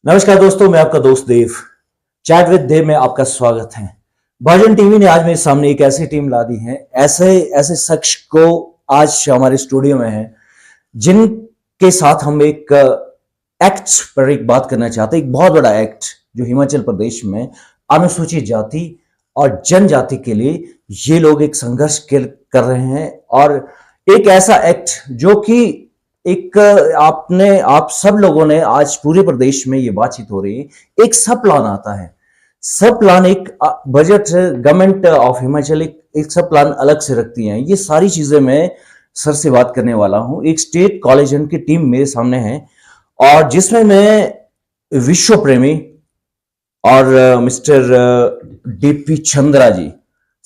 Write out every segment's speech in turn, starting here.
नमस्कार दोस्तों, मैं आपका दोस्त देव। चैट विद देव में आपका स्वागत है। बहुजन टीवी ने आज मेरे सामने एक ऐसी टीम ला दी है, ऐसे ऐसे शख्स को आज हमारे स्टूडियो में है जिनके साथ हम एक एक्ट पर एक बात करना चाहते हैं। एक बहुत बड़ा एक्ट जो हिमाचल प्रदेश में अनुसूचित जाति और जनजाति के लिए ये लोग एक संघर्ष कर रहे हैं, और एक ऐसा एक्ट जो कि एक आप सब लोगों ने आज पूरे प्रदेश में ये बातचीत हो रही है। एक सब प्लान आता है, सब प्लान एक बजट गवर्नमेंट ऑफ हिमाचल एक सब प्लान अलग से रखती है। ये सारी चीजें मैं सर से बात करने वाला हूं। एक स्टेट कॉलेज की टीम मेरे सामने है, और जिसमें मैं विश्व प्रेमी और मिस्टर डीपी चंद्रा जी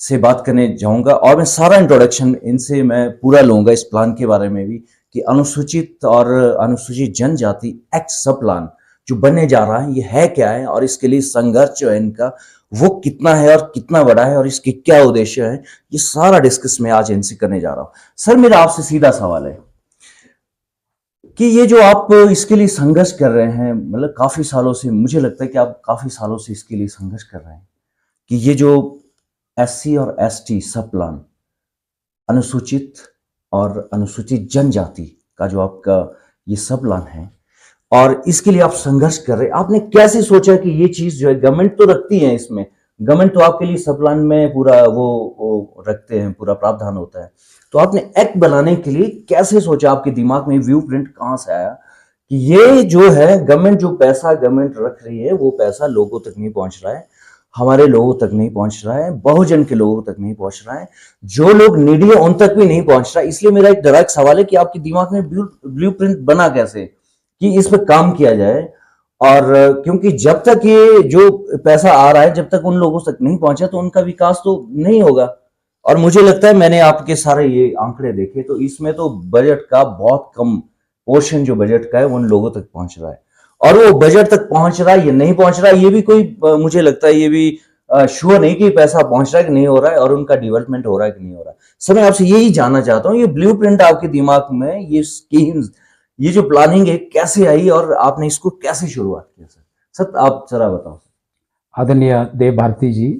से बात करने जाऊंगा, और मैं सारा इंट्रोडक्शन इनसे मैं पूरा लूंगा इस प्लान के बारे में भी, कि अनुसूचित और अनुसूचित जनजाति एक्ट सब प्लान जो बनने जा रहा है ये है क्या है, और इसके लिए संघर्ष जो है इनका वो कितना है और कितना बड़ा है, और इसके क्या उद्देश्य है, ये सारा डिस्कस मैं आज इनसे करने जा रहा हूं। सर, मेरा आपसे सीधा सवाल है कि ये जो आप इसके लिए संघर्ष कर रहे हैं, मतलब काफी सालों से, मुझे लगता है कि आप काफी सालों से इसके लिए संघर्ष कर रहे हैं कि ये जो SC और ST सब प्लान, अनुसूचित और अनुसूचित जनजाति का जो आपका ये सब प्लान है, और इसके लिए आप संघर्ष कर रहे हैं, आपने कैसे सोचा कि ये चीज जो है, गवर्नमेंट तो रखती है इसमें, गवर्नमेंट तो आपके लिए सब प्लान में पूरा वो रखते हैं, पूरा प्रावधान होता है, तो आपने एक्ट बनाने के लिए कैसे सोचा? आपके दिमाग में व्यू प्रिंट कहां से आया कि ये जो है गवर्नमेंट, जो पैसा गवर्नमेंट रख रही है वो पैसा लोगों तक नहीं पहुंच रहा है, हमारे लोगों तक नहीं पहुंच रहा है, बहुजन के लोगों तक नहीं पहुंच रहा है, जो लोग नीडी है उन तक भी नहीं पहुंच रहा है। इसलिए मेरा एक डायरेक्ट सवाल है कि आपके दिमाग में ब्लूप्रिंट बना कैसे कि इस पर काम किया जाए, और क्योंकि जब तक ये जो पैसा आ रहा है जब तक उन लोगों तक नहीं पहुंचा तो उनका विकास तो नहीं होगा। और मुझे लगता है, मैंने आपके सारे ये आंकड़े देखे तो इसमें तो बजट का बहुत कम पोर्शन जो बजट का है उन लोगों तक पहुंच रहा है, और वो बजट तक पहुंच रहा है या नहीं पहुंच रहा है ये भी कोई मुझे लगता है ये भी श्योर नहीं कि पैसा पहुंच रहा है कि नहीं हो रहा है, और उनका डेवलपमेंट हो रहा है कि नहीं हो रहा है। सर, मैं आपसे यही जानना चाहता हूँ, ये ब्लूप्रिंट आपके दिमाग में, ये स्कीम्स, ये जो प्लानिंग है कैसे आई, और आपने इसको कैसे शुरुआत किया? सर आप जरा बताओ। आदरणीय देव भारती जी,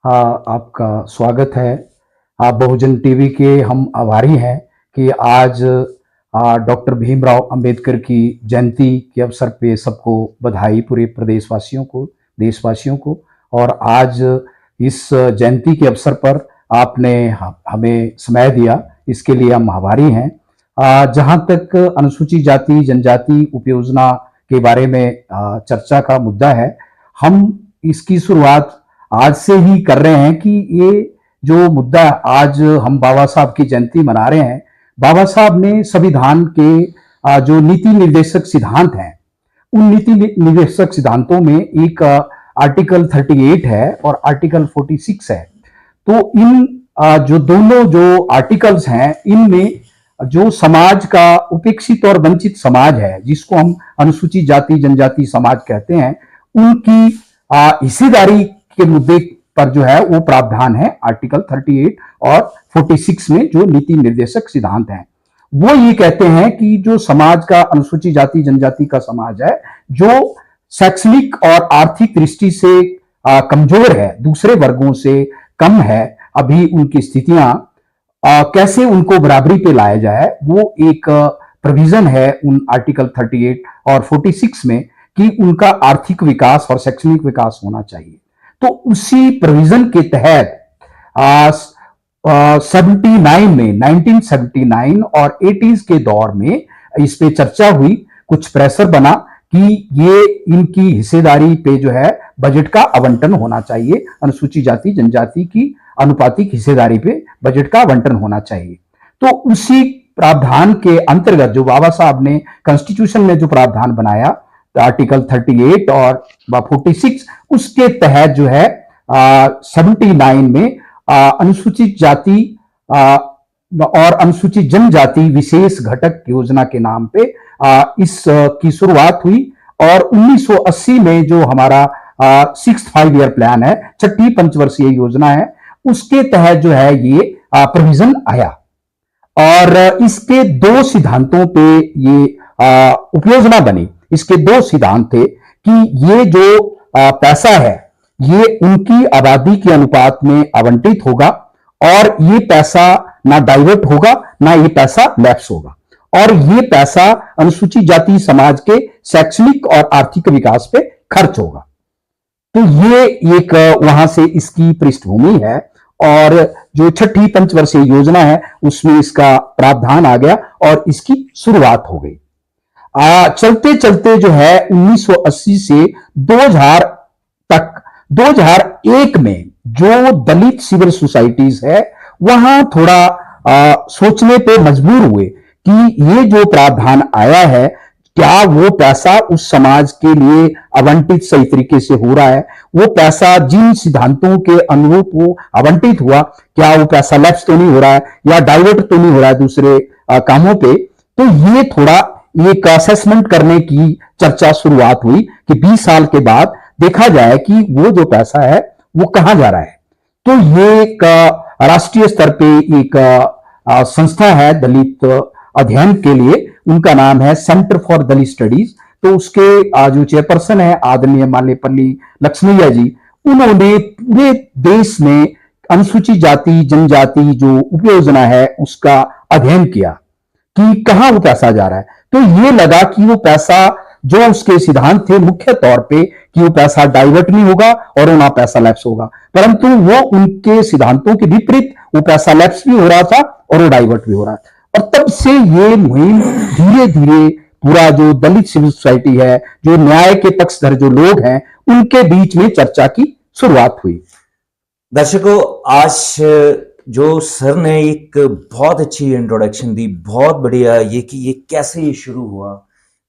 आपका स्वागत है। आप बहुजन टीवी के हम आभारी हैं कि आज डॉक्टर भीमराव अंबेडकर की जयंती के अवसर पे सबको बधाई, पूरे प्रदेशवासियों को, देशवासियों को। और आज इस जयंती के अवसर पर आपने हमें समय दिया, इसके लिए हम आभारी हैं। जहां तक अनुसूचित जाति जनजाति उपयोजना के बारे में चर्चा का मुद्दा है, हम इसकी शुरुआत आज से ही कर रहे हैं कि ये जो मुद्दा आज हम बाबा साहब की जयंती मना रहे हैं, बाबा साहब ने संविधान के जो नीति निर्देशक सिद्धांत हैं, उन नीति निर्देशक सिद्धांतों में एक आर्टिकल 38 है और आर्टिकल 46 है। तो इन जो दोनों जो आर्टिकल्स हैं, इनमें जो समाज का उपेक्षित और वंचित समाज है, जिसको हम अनुसूचित जाति जनजाति समाज कहते हैं, उनकी हिस्सेदारी के मुद्दे पर जो है वो प्रावधान है आर्टिकल 38 और 46 में, जो नीति निर्देशक सिद्धांत हैं। वो ये कहते हैं कि जो समाज का, अनुसूचित जाति जनजाति का समाज है, जो शैक्षणिक और आर्थिक दृष्टि से कमजोर है, दूसरे वर्गों से कम है, अभी उनकी स्थितियां कैसे उनको बराबरी पे लाया जाए, वो एक प्रोविजन है उन आर्टिकल 38 और 46 में कि उनका आर्थिक विकास और शैक्षणिक विकास होना चाहिए। तो उसी प्रोविजन के तहत 79 में, 1979 और 80s के दौर में इस पे चर्चा हुई, कुछ प्रेशर बना कि ये इनकी हिस्सेदारी पे जो है बजट का आवंटन होना चाहिए, अनुसूचित जाति जनजाति की अनुपातिक हिस्सेदारी पे बजट का आवंटन होना चाहिए। तो उसी प्रावधान के अंतर्गत जो बाबा साहब ने कॉन्स्टिट्यूशन में जो प्रावधान बनाया, आर्टिकल 38 और 46, उसके तहत जो है 79 में अनुसूचित जाति और अनुसूचित जनजाति विशेष घटक योजना के नाम पे इस की शुरुआत हुई, और 1980 में जो हमारा 6th 5 ईयर प्लान है, 6ठी पंचवर्षीय योजना है, उसके तहत जो है ये प्रोविजन आया। और इसके दो सिद्धांतों पे ये उपयोजना बनी। इसके दो सिद्धांत थे कि ये जो पैसा है ये उनकी आबादी के अनुपात में आवंटित होगा और ये पैसा ना डाइवर्ट होगा ना ये पैसा लैप्स होगा और ये पैसा अनुसूचित जाति समाज के शैक्षणिक और आर्थिक विकास पे खर्च होगा। तो ये एक वहां से इसकी पृष्ठभूमि है और जो छठी पंचवर्षीय योजना है उसमें इसका प्रावधान आ गया और इसकी शुरुआत हो गई। चलते चलते जो है 1980 से 2000 तक 2001 में जो दलित सिविल सोसाइटीज है वहां थोड़ा सोचने पे मजबूर हुए कि ये जो प्रावधान आया है क्या वो पैसा उस समाज के लिए आवंटित सही तरीके से हो रहा है, वो पैसा जिन सिद्धांतों के अनुरूप वो आवंटित हुआ क्या वो पैसा लैप्स तो नहीं हो रहा है या डाइवर्ट तो नहीं हो रहा है दूसरे कामों पे। तो ये थोड़ा एक असेसमेंट करने की चर्चा शुरुआत हुई कि 20 साल के बाद देखा जाए कि वो जो पैसा है वो कहां जा रहा है। तो ये एक राष्ट्रीय स्तर पे एक संस्था है दलित अध्ययन के लिए, उनका नाम है सेंटर फॉर दलित स्टडीज। तो उसके जो चेयरपर्सन है आदरणीय मालेपल्ली लक्ष्मैया जी, उन्होंने पूरे देश में अनुसूचित जाति जनजाति जो उपयोजना है उसका अध्ययन किया कि कहां वो पैसा जा रहा है। तो ये लगा कि वो पैसा जो उसके सिद्धांत थे मुख्य तौर पे कि वो पैसा डाइवर्ट नहीं होगा और ना पैसा लैप्स होगा, परंतु वो उनके सिद्धांतों के विपरीत वो पैसा लैप्स भी हो रहा था और वो डाइवर्ट भी हो रहा था। और तब से ये मुहिम धीरे धीरे पूरा जो दलित सिविल सोसाइटी है, जो न्याय के पक्षधर जो लोग हैं, उनके बीच में चर्चा की शुरुआत हुई। दर्शकों, आज जो सर ने एक बहुत अच्छी इंट्रोडक्शन दी, बहुत बढ़िया, ये कि ये कैसे ये शुरू हुआ,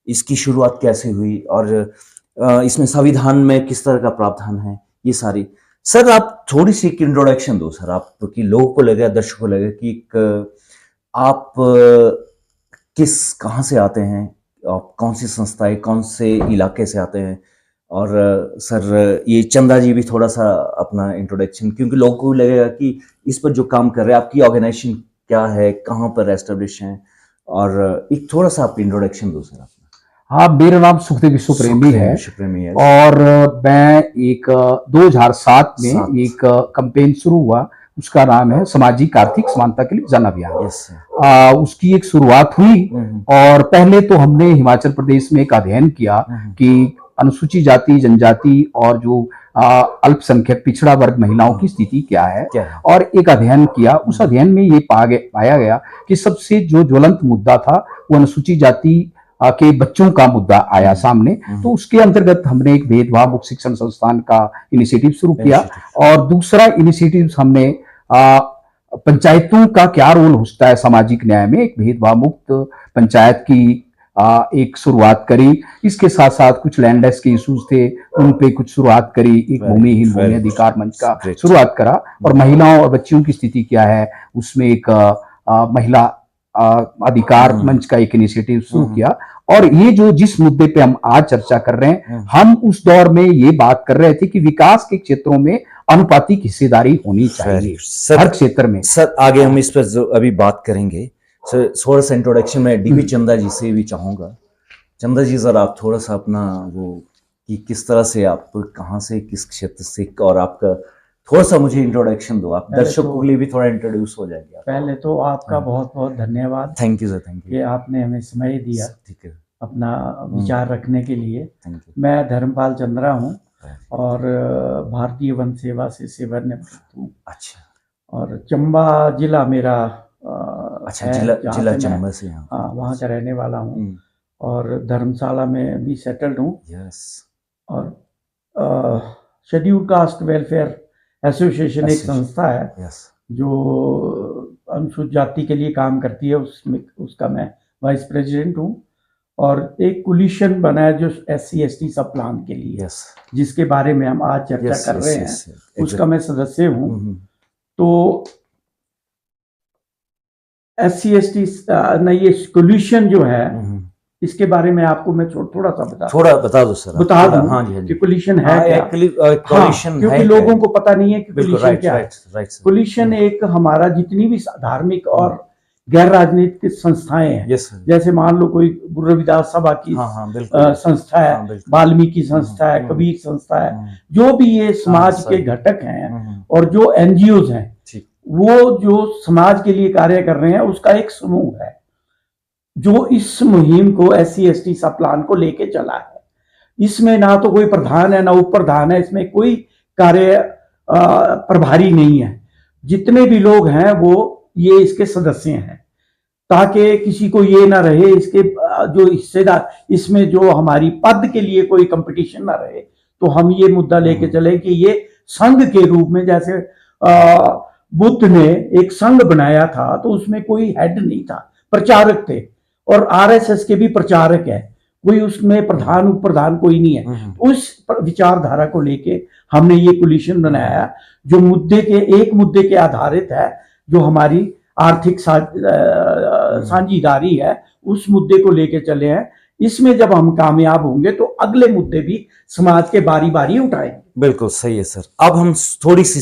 इसकी शुरुआत कैसे हुई और इसमें संविधान में किस तरह का प्रावधान है, ये सारी। सर आप थोड़ी सी एक इंट्रोडक्शन दो सर, आप कि लोगों को लगे, दर्शकों को लगे कि आप कहाँ से आते हैं, आप कौन सी संस्थाएं, कौन से इलाके से आते हैं। और सर ये चंदा जी भी थोड़ा सा अपना इंट्रोडक्शन, क्योंकि लोगों को लगेगा कि इस पर जो काम कर रहे हैं आपकी ऑर्गेनाइजेशन क्या है, कहाँ पर एस्टेब्लिश है, और एक थोड़ा सा आप इंट्रोडक्शन दो सर अपना। हाँ, मेरा नाम सुखदेव विश्वप्रेमी है और मैं एक 2007 में एक कैंपेन शुरू हुआ, उसका नाम है सामाजिक आर्थिक समानता के लिए जन अभियान। उसकी एक शुरुआत हुई और पहले तो हमने हिमाचल प्रदेश में एक अध्ययन किया कि अनुसूचित जाति जनजाति और जो अल्पसंख्यक पिछड़ा वर्ग महिलाओं की स्थिति क्या है, और एक अध्ययन किया। उस अध्ययन में ये पाया गया कि सबसे जो ज्वलंत मुद्दा था वो अनुसूचित जाति के बच्चों का मुद्दा आया सामने। तो उसके अंतर्गत हमने एक भेदभाव मुक्त शिक्षण संस्थान का इनिशिएटिव शुरू किया और दूसरा इनिशिएटिव हमने पंचायतों का क्या रोल होता है सामाजिक न्याय में, एक भेदभाव मुक्त पंचायत की एक शुरुआत करी। इसके साथ साथ कुछ लैंडलेस के इश्यूज थे, उन पे कुछ शुरुआत करी, एक भूमिहीन भूमि अधिकार मंच का शुरुआत करा और महिलाओं और बच्चियों की स्थिति क्या है उसमें एक महिला अधिकार मंच का एक इनिशिएटिव शुरू किया। और ये जो जिस मुद्दे पे हम आज चर्चा कर रहे हैं, हम उस दौर में ये बात कर रहे थे कि विकास के क्षेत्रों में अनुपातिक हिस्सेदारी होनी चाहिए हर क्षेत्र में। सर आगे हम इस पर अभी बात करेंगे। सर थोड़ा सा इंट्रोडक्शन में डीबी चंदा जी से भी चाहूंगा। चंदा जी सर आप थोड़ा सा अपना वो कि किस तरह से आप कहाँ से किस क्षेत्र से, और आपका थोड़ा सा मुझे इंट्रोडक्शन दो, आप दर्शकों के लिए भी थोड़ा इंट्रोड्यूस हो जाएंगे। पहले तो आपका बहुत बहुत धन्यवाद। Thank you sir, thank you कि आपने हमें समय दिया, ठीक है, अपना विचार रखने के लिए। मैं धर्मपाल चंद्रा हूँ और भारतीय वन सेवा से सेवानिवृत्त हूँ। अच्छा। और चंबा जिला मेरा अच्छा जिला चंबा से, हाँ वहाँ का रहने वाला हूँ और धर्मशाला में भी सेटल्ड हूँ। यस। और शेड्यूल कास्ट वेलफेयर एसोसिएशन एक संस्था है जो अनुसूचित जाति के लिए काम करती है, उसमें उसका मैं वाइस प्रेसिडेंट हूँ। और एक कोलिशन बना है जो SC/ST सब प्लान के लिए, जिसके बारे में हम आज चर्चा कर रहे हैं, उसका मैं सदस्य हूँ। तो SC/ST ये कोलिशन जो है इसके बारे में आपको मैं थोड़ा सा बता दो सर। बता दूं हाँ जी, कि कोलिशन है क्या? कोलिशन क्योंकि लोगों को पता नहीं है कि कोलिशन क्या है। कोलिशन एक हमारा जितनी भी धार्मिक और गैर राजनीतिक संस्थाएं हैं। Yes sir. जैसे मान लो कोई गुरु रविदास सभा की हाँ बिल्कुल संस्था है, बिल्कुल। वाल्मीकि संस्था है, कबीर संस्था है, जो भी ये समाज के सही। घटक हैं और जो एनजीओज हैं, ठीक। वो जो समाज के लिए कार्य कर रहे हैं, उसका एक समूह है जो इस मुहिम को SC/ST सब प्लान को लेके चला है। इसमें ना तो कोई प्रधान है ना उप प्रधान है, इसमें कोई कार्य प्रभारी नहीं है। जितने भी लोग हैं वो ये इसके सदस्य हैं, ताकि किसी को ये ना रहे इसके जो हिस्सेदार, इसमें जो हमारी पद के लिए कोई कंपटीशन ना रहे। तो हम ये मुद्दा लेके चले कि ये संघ के रूप में, जैसे बुद्ध ने एक संघ बनाया था तो उसमें कोई हेड नहीं था, प्रचारक थे, और RSS के भी प्रचारक है, कोई उसमें प्रधान उप प्रधान कोई नहीं है। उस विचारधारा को लेके हमने ये कोलिशन बनाया जो एक मुद्दे के आधारित है, जो हमारी आर्थिक साझेदारी है, उस मुद्दे को लेके चले हैं। इसमें जब हम कामयाब होंगे तो अगले मुद्दे भी समाज के बारी बारी उठाएंगे। बिल्कुल सही है सर। अब हम थोड़ी सी,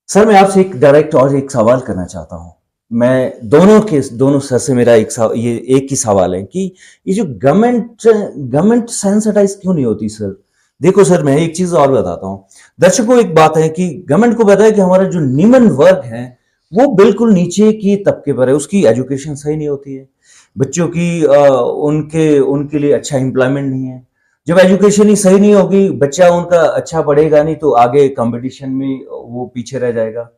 सर मैं आपसे एक डायरेक्ट और एक सवाल करना चाहता हूं। मैं दोनों सर से मेरा ये एक ही सवाल है कि ये जो गवर्नमेंट सेंसिटाइज क्यों नहीं होती सर? देखो सर, मैं एक चीज और बताता हूँ दर्शकों। एक बात है कि गवर्नमेंट को पता है कि हमारा जो निम्न वर्ग है वो बिल्कुल नीचे की तबके पर है, उसकी एजुकेशन सही नहीं होती है, बच्चों की उनके लिए अच्छा एम्प्लॉयमेंट नहीं है। जब एजुकेशन ही सही नहीं होगी, बच्चा उनका अच्छा पढ़ेगा नहीं तो आगे कंपटीशन में वो पीछे रह जाएगा।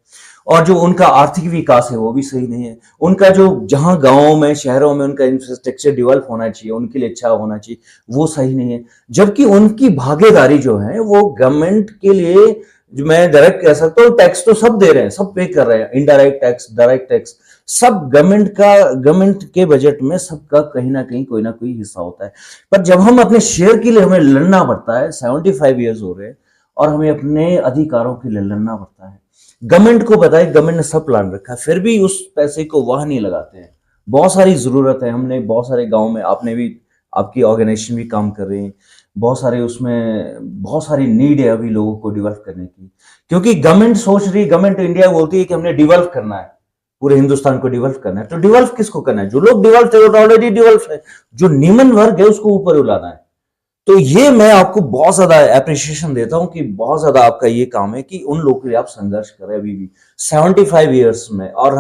और जो उनका आर्थिक विकास है वो भी सही नहीं है। उनका जो जहां गांवों में शहरों में उनका इंफ्रास्ट्रक्चर डेवलप होना चाहिए, उनके लिए अच्छा होना चाहिए, वो सही नहीं है। जबकि उनकी भागीदारी जो है वो गवर्नमेंट के लिए, जो मैं डायरेक्ट कह सकता हूँ, टैक्स तो सब दे रहे हैं, सब पे कर रहे हैं, इनडायरेक्ट टैक्स, डायरेक्ट टैक्स, सब गवर्नमेंट के बजट में सबका कहीं ना कहीं कोई ना कोई हिस्सा होता है। पर जब हम अपने शेयर के लिए हमें लड़ना पड़ता है, 75 ईयर्स हो रहे हैं और हमें अपने अधिकारों के लिए लड़ना पड़ता है। गवर्नमेंट को पता है, गवर्नमेंट ने सब प्लान रखा है, फिर भी उस पैसे को वहां नहीं लगाते हैं। बहुत सारी जरूरत है, हमने बहुत सारे गांव में, आपने भी, आपकी ऑर्गेनाइजेशन भी काम कर रही है, बहुत सारे उसमें बहुत सारी नीड है अभी लोगों को डेवलप करने की। क्योंकि गवर्नमेंट सोच रही, गवर्नमेंट इंडिया बोलती है कि हमने डेवलप करना है, पूरे हिंदुस्तान को डेवलप करना है। तो डेवलप किसको करना है? जो लोग डेवलप है वो तो ऑलरेडी डेवलप है, जो निम्न वर्ग है उसको ऊपर उलाना है। तो ये मैं आपको बहुत ज्यादा एप्रिसिएशन देता हूं कि बहुत ज्यादा आपका ये काम है कि उन लोगों के लिए आप संघर्ष करें अभी भी 75 ईयर्स में। और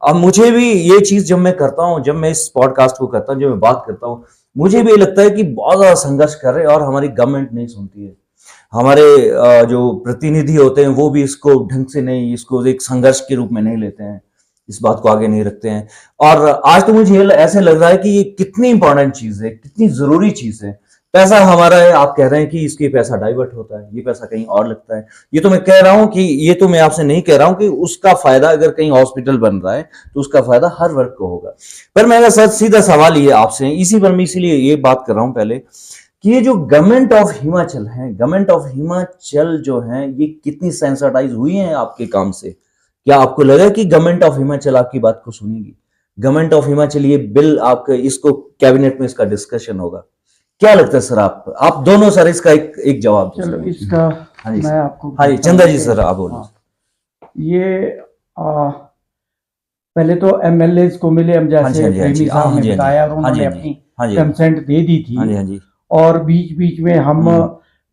अब मुझे भी ये चीज जब मैं करता हूं, जब मैं इस पॉडकास्ट को करता हूं, जब मैं बात करता हूं, मुझे भी लगता है कि बहुत ज्यादा संघर्ष कर रहे हैं और हमारी गवर्नमेंट नहीं सुनती है। हमारे जो प्रतिनिधि होते हैं वो भी इसको ढंग से नहीं, इसको एक संघर्ष के रूप में नहीं लेते हैं, इस बात को आगे नहीं रखते हैं। और आज तो मुझे ऐसे लग रहा है कि ये कितनी इंपॉर्टेंट चीज है, कितनी जरूरी चीज है। पैसा हमारा है, आप कह रहे हैं कि इसके पैसा डाइवर्ट होता है, ये पैसा कहीं और लगता है। ये तो मैं कह रहा हूं कि ये तो मैं आपसे नहीं कह रहा हूं कि उसका फायदा अगर कहीं हॉस्पिटल बन रहा है तो उसका फायदा हर वर्ग को होगा। पर मेरा सर सीधा सवाल ये आपसे, इसी पर मैं इसीलिए ये बात कर रहा हूं पहले कि ये जो गवर्नमेंट ऑफ हिमाचल है, गवर्नमेंट ऑफ हिमाचल जो है, ये कितनी सेंसिटाइज हुई है आपके काम से? क्या आपको लगा कि गवर्नमेंट ऑफ हिमाचल आपकी बात को सुनेगी? गवर्नमेंट ऑफ हिमाचल ये बिल आपके, इसको कैबिनेट में इसका डिस्कशन होगा, क्या लगता है सर? आप दोनों सर इसका एक जवाब दो। चलो इसका हाँ जी, मैं आपको, हाँ जी, चंदा जी सर आप बोलो। ये पहले तो MLAs को मिले, हम जैसे प्रेमी साहब ने बताया, और उन्होंने अपनी कंसेंट दे दी थी। और बीच बीच में हम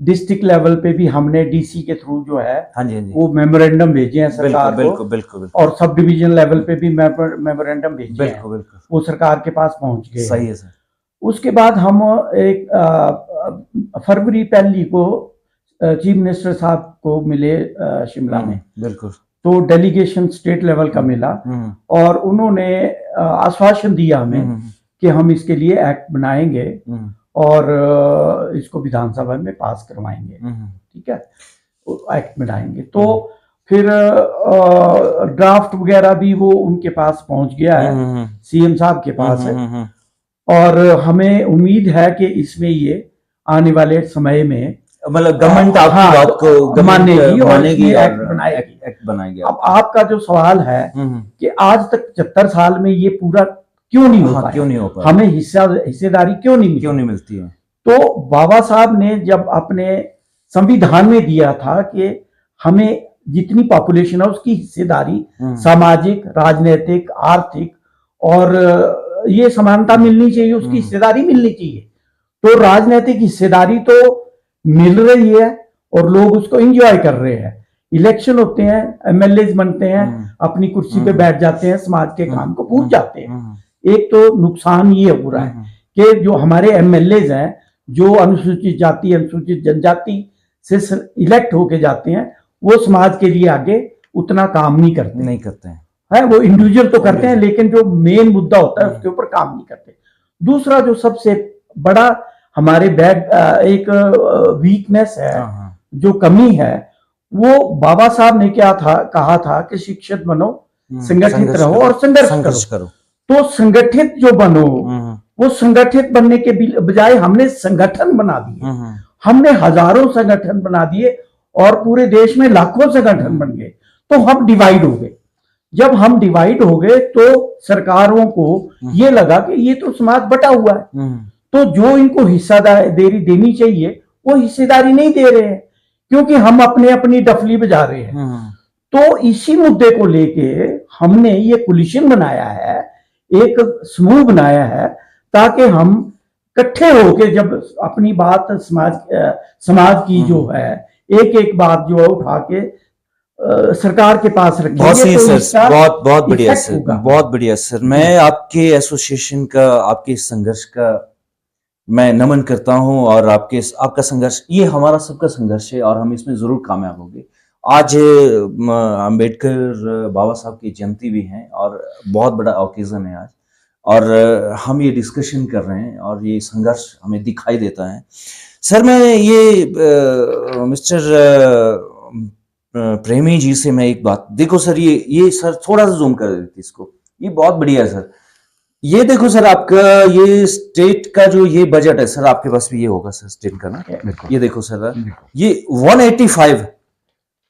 डिस्ट्रिक्ट लेवल पे भी हमने DC के थ्रू जो है वो मेमोरेंडम भेजे हैं सरकार को, बिल्कुल। और सब डिवीजन लेवल पे भी मेमोरेंडम भेजे हैं, वो सरकार के पास पहुंच गए। सही है सर। उसके बाद हम एक फरवरी 1 को चीफ मिनिस्टर साहब को मिले शिमला में, बिल्कुल। तो डेलीगेशन स्टेट लेवल का मिला और उन्होंने आश्वासन दिया हमें कि हम इसके लिए एक्ट बनाएंगे और इसको विधानसभा में पास करवाएंगे, ठीक है, एक्ट बनाएंगे। तो फिर ड्राफ्ट वगैरह भी वो उनके पास पहुंच गया है, CM साहब के पास है, और हमें उम्मीद है कि इसमें ये आने वाले समय में, मतलब गवर्नमेंट आपकी बात को मानेगी, एक्ट बनाएगी। अब आपका जो सवाल है कि आज तक 75 साल में ये पूरा क्यों नहीं हो पाया, हमें हिस्सेदारी क्यों नहीं मिलती है? तो बाबा साहब ने जब अपने संविधान में दिया था कि हमें जितनी पॉपुलेशन है उसकी हिस्सेदारी सामाजिक, राजनीतिक, आर्थिक और ये समानता मिलनी चाहिए, उसकी हिस्सेदारी मिलनी चाहिए। तो राजनीतिक हिस्सेदारी तो मिल रही है और लोग उसको एंजॉय कर रहे हैं। इलेक्शन होते हैं, एमएलए बनते हैं, अपनी कुर्सी पे बैठ जाते हैं, समाज के काम को भूल जाते हैं। एक तो नुकसान ये हो रहा है कि जो हमारे एमएलए हैं, जो अनुसूचित जाति अनुसूचित जनजाति से इलेक्ट होके जाते हैं, वो समाज के लिए आगे उतना काम नहीं करते हैं। वो इंडिविजुअल तो करते हैं, लेकिन जो मेन मुद्दा होता है उसके ऊपर काम नहीं करते। दूसरा जो सबसे बड़ा हमारे एक वीकनेस है, जो कमी है, वो बाबा साहब ने कहा था कि शिक्षित बनो, संगठित रहो और संघर्ष करो। तो संगठित जो बनो, वो संगठित बनने के बजाय हमने संगठन बना दिए, हमने हजारों संगठन बना दिए और पूरे देश में लाखों संगठन बन गए। तो हम डिवाइड हो गए। जब हम डिवाइड हो गए तो सरकारों को ये लगा कि ये तो समाज बटा हुआ है, तो जो इनको हिस्सेदारी देनी चाहिए वो हिस्सेदारी नहीं दे रहे हैं, क्योंकि हम अपनी डफली बजा रहे हैं। तो इसी मुद्दे को लेके हमने ये कोलिशन बनाया है, एक समूह बनाया है, ताकि हम इकट्ठे होके जब अपनी बात समाज की जो है एक बहुत जो है उठा के सरकार के पास रखेंगे। बहुत बढ़िया सर, बहुत बढ़िया सर। मैं आपके एसोसिएशन का, आपके संघर्ष का मैं नमन करता हूं, और आपका संघर्ष ये हमारा सबका संघर्ष है और हम इसमें जरूर कामयाब होंगे। आज अंबेडकर बाबा साहब की जयंती भी है और बहुत बड़ा ओकेजन है आज, और हम ये डिस्कशन कर रहे हैं और ये संघर्ष हमें दिखाई देता है। सर मैं ये मिस्टर प्रेमी जी से मैं एक बात, देखो सर, ये सर थोड़ा सा जूम कर देती इसको, ये बहुत बढ़िया है सर। ये देखो सर, आपका ये स्टेट का जो ये बजट है सर, आपके पास भी ये होगा सर स्टेट का ना, ये देखो सर, ये 185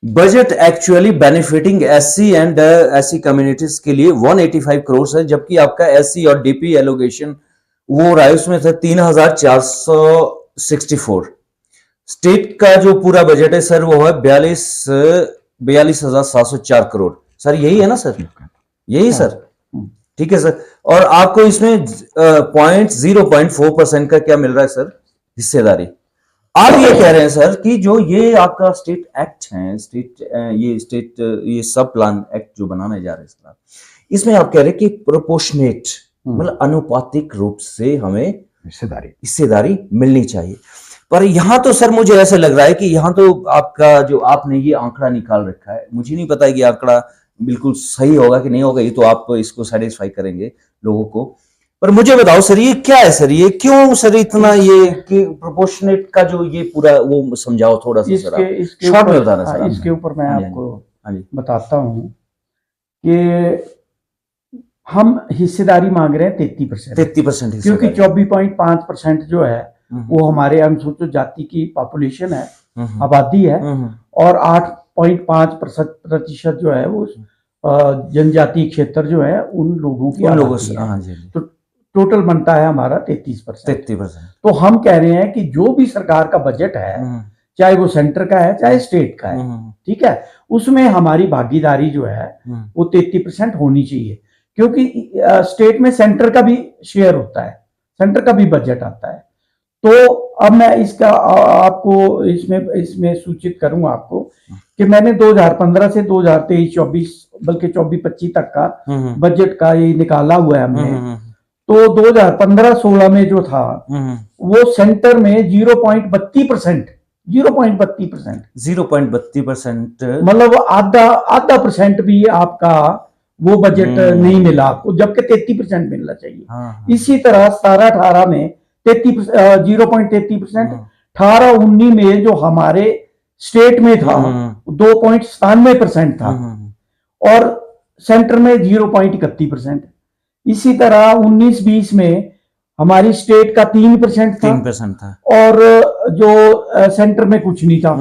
budget actually benefiting SC and SC communities के लिए 185 करोड़ है, जबकि आपका एससी और डीपी एलोकेशन वो रहा है उसमें था 3464। स्टेट का जो पूरा बजट है सर वो है 42,704 करोड़ सर, यही है ना सर, यही सर, ठीक है सर। और आपको इसमें 0.4% का क्या मिल रहा है सर, हिस्सेदारी। आप ये कह रहे हैं सर कि जो ये आपका स्टेट एक्ट है, ये सब प्लान एक्ट जो बनाने जा रहे हैं सर, इसमें आप कह रहे हैं कि प्रोपोर्शनेट मतलब अनुपातिक रूप से हमें हिस्सेदारी मिलनी चाहिए। पर यहां तो सर मुझे ऐसा लग रहा है कि यहां तो आपका जो आपने ये आंकड़ा निकाल रखा है, मुझे नहीं पता कि आंकड़ा बिल्कुल सही होगा कि नहीं होगा, ये तो आप इसको सेटिस्फाई करेंगे लोगों को। पर मुझे बताओ सर, ये क्या है सर, ये क्यों सर इतना ये कि प्रोपोर्शनेट का जो ये पूरा वो समझाओ थोड़ा सा सर, शॉर्ट में बताना सर। इसके ऊपर मैं आपको बताता हूं कि हम हिस्सेदारी मांग रहे हैं 33%, क्योंकि 24.5% जो है वो हमारे अनुसूचित जाति की पॉपुलेशन है, आबादी है, और 8.5% जो है वो जनजातीय क्षेत्र जो है उन लोगों की आबादी है। तो टोटल बनता है हमारा 33%। तो हम कह रहे हैं कि जो भी सरकार का बजट है, चाहे वो सेंटर का है चाहे स्टेट का है, ठीक है, उसमें हमारी भागीदारी जो है वो 33% होनी चाहिए, क्योंकि स्टेट में सेंटर का भी शेयर होता है, सेंटर का भी बजट आता है। तो अब मैं इसका आपको इसमें सूचित करूंगा आपको कि मैंने 2015 से 2023-24 बल्कि 24-25 तक का बजट का ये निकाला हुआ है हमने। तो 2015-16 में जो था वो सेंटर में 0.32% मतलब आधा परसेंट भी आपका वो बजट नहीं मिला आपको, जबकि 33% मिलना चाहिए। इसी तरह 17-18 में 0.33%, 18-19 में जो हमारे स्टेट में था 2.97% था, और सेंटर में 0.31%। इसी तरह 19-20 में हमारी स्टेट का 3% था और जो सेंटर में कुछ नहीं था।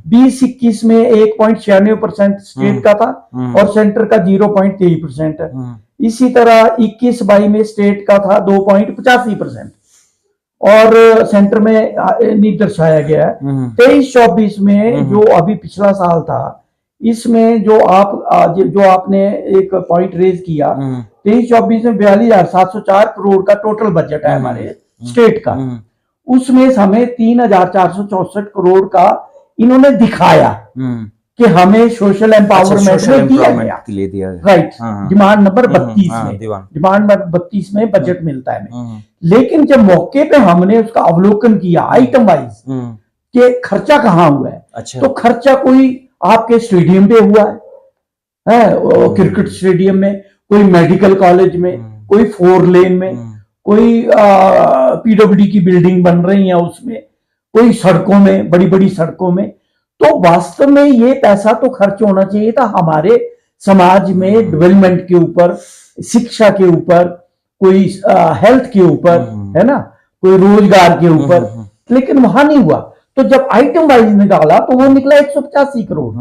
20-21 में 1.96% स्टेट का था और सेंटर का 0.23% है। इसी तरह 21-22 में स्टेट का था 2.85% और सेंटर में नहीं दर्शाया गया है। 23-24 में जो अभी पिछला साल था इसमें जो आपने एक पॉइंट रेज किया, 23-24 में 42,704 करोड़ का टोटल बजट है हमारे स्टेट का। उसमें हमें 3,464 करोड़ का इन्होंने दिखाया कि हमें सोशल एम्पावरमेंट में दिया गया के लिए दिया गया। राइट, डिमांड नंबर 32 में, डिमांड नंबर 32 में बजट मिलता है हमें। लेकिन जब मौके पे हमने उसका अवलोकन किया आइटम वाइज कि खर्चा कहाँ हुआ है, अच्छा। तो खर्चा कोई आपके स्टेडियम पे हुआ है क्रिकेट स्टेडियम में, कोई मेडिकल कॉलेज में, कोई 4 लेन में, कोई पीडब्ल्यूडी की बिल्डिंग बन रही है उसमें, कोई सड़कों में, बड़ी बड़ी सड़कों में। तो वास्तव में ये पैसा तो खर्च होना चाहिए था हमारे समाज में डेवलपमेंट के ऊपर, शिक्षा के ऊपर, कोई हेल्थ के ऊपर, है ना, कोई रोजगार के ऊपर, लेकिन वहां नहीं हुआ। तो जब आइटम वाइज निकाला तो वो निकला 185 करोड़।